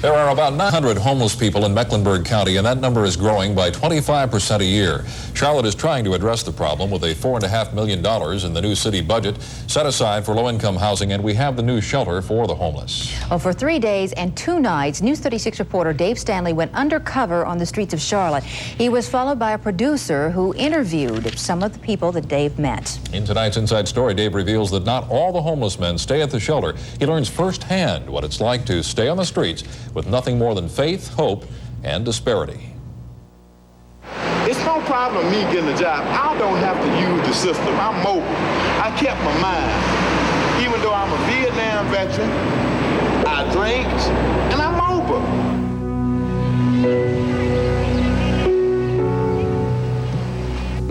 There are about 900 homeless people in Mecklenburg County, and that number is growing by 25% a year. Charlotte is trying to address the problem with a $4.5 million in the new city budget set aside for low-income housing, and we have the new shelter for the homeless. Well, for 3 days and 2 nights, News 36 reporter Dave Stanley went undercover on the streets of Charlotte. He was followed by a producer who interviewed some of the people that Dave met. In tonight's Inside Story, Dave reveals that not all the homeless men stay at the shelter. He learns firsthand what it's like to stay on the streets with nothing more than faith, hope, and disparity. It's no problem me getting a job. I don't have to use the system. I'm mobile. I kept my mind. Even though I'm a Vietnam veteran, I drink, and I'm mobile.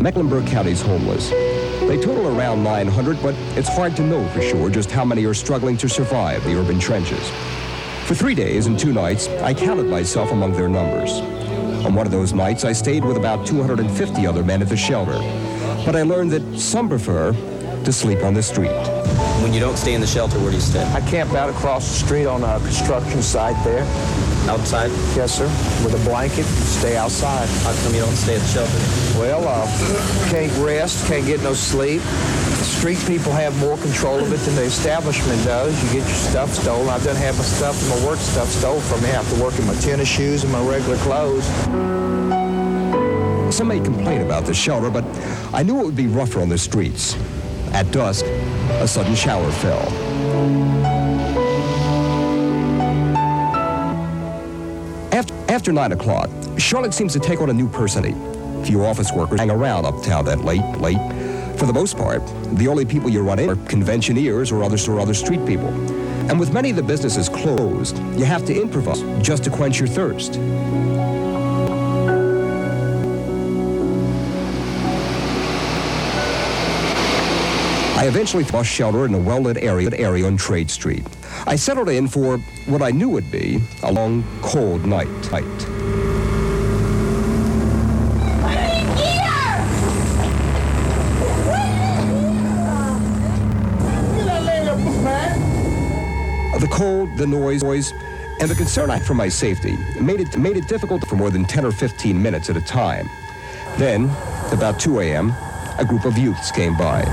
Mecklenburg County's homeless. They total around 900, but it's hard to know for sure just how many are struggling to survive the urban trenches. For 3 days and 2 nights, I counted myself among their numbers. On one of those nights, I stayed with about 250 other men at the shelter. But I learned that some prefer to sleep on the street. When you don't stay in the shelter, where do you stay? I camp out across the street on a construction site there. Outside? Yes, sir. With a blanket, stay outside. How come you don't stay at the shelter? Well, can't rest, can't get no sleep. The street people have more control of it than the establishment does. You get your stuff stolen. I've done have my stuff and my work stuff stolen from me. I have to work in my tennis shoes and my regular clothes. Some may complain about the shelter, but I knew it would be rougher on the streets. At dusk, a sudden shower fell. After 9 o'clock, Charlotte seems to take on a new personality. Few office workers hang around uptown that late. For the most part, the only people you run into are conventioneers or other street people. And with many of the businesses closed, you have to improvise just to quench your thirst. I eventually found a shelter in a well-lit area on Trade Street. I settled in for what I knew would be a long, cold night. The cold, the noise, and the concern for my safety made it difficult for more than 10 or 15 minutes at a time. Then, about 2 a.m., a group of youths came by.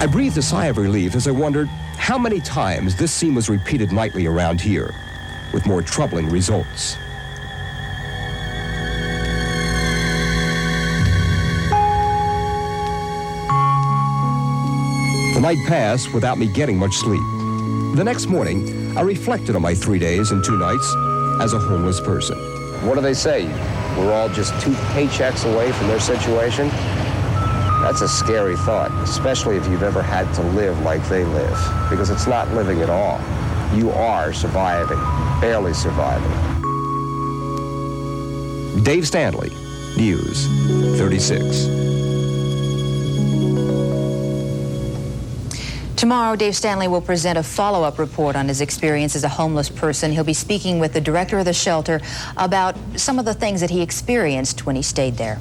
I breathed a sigh of relief as I wondered how many times this scene was repeated nightly around here, with more troubling results. The night passed without me getting much sleep. The next morning, I reflected on my 3 days and 2 nights as a homeless person. What do they say? We're all just 2 paychecks away from their situation? That's a scary thought, especially if you've ever had to live like they live, because it's not living at all. You are surviving, barely surviving. Dave Stanley, News 36. Tomorrow, Dave Stanley will present a follow-up report on his experience as a homeless person. He'll be speaking with the director of the shelter about some of the things that he experienced when he stayed there.